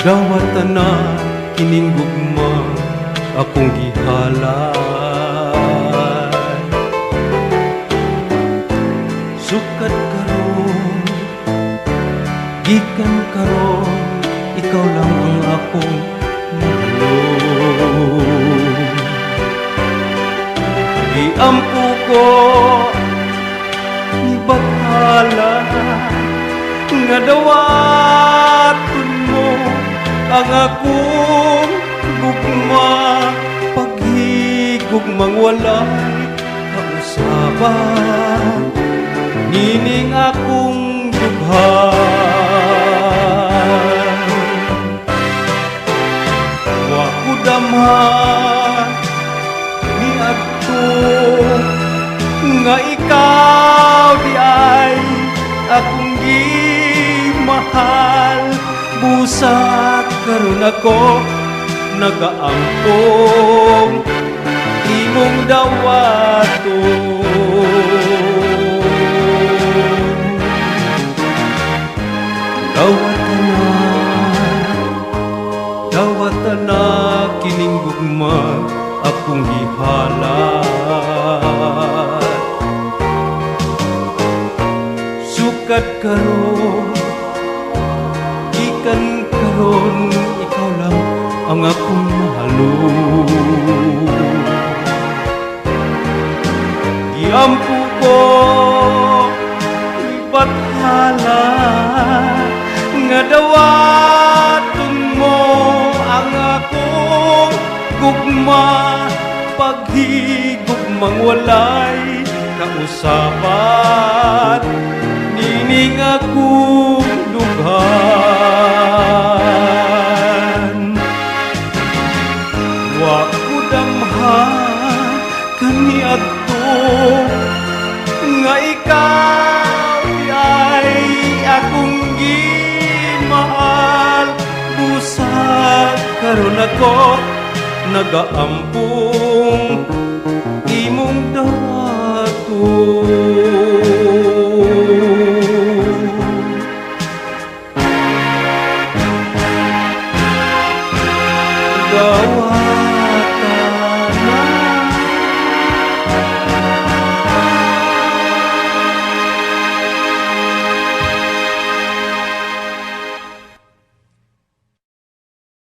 Dawat na kining gugma akong gihalay. Sukat karon, gikan karon, ikaw lang ang akong mahalo. Giampo ko ni baghala nga dawaton mo ang akong gugma, paghigugmang walay kausaban, nining akong dughan. Wa ko damhan ni adto nga ikaw di ay akong gimahal. Busak karon ako nagaampong imong dawaton. Dawat na kining gugma akong gihalat. Sukat karon, gikan karon, ikaw lang ang akong mahalo. Giampo ko ibathala nga dawaton mo ang akong gugma, paghigugmang walay kausapan, nining akong dughan. Wa ko damhan kani adto nga ikaw ay akong gimahal. Busak karon ako nagaampong imong dawaton.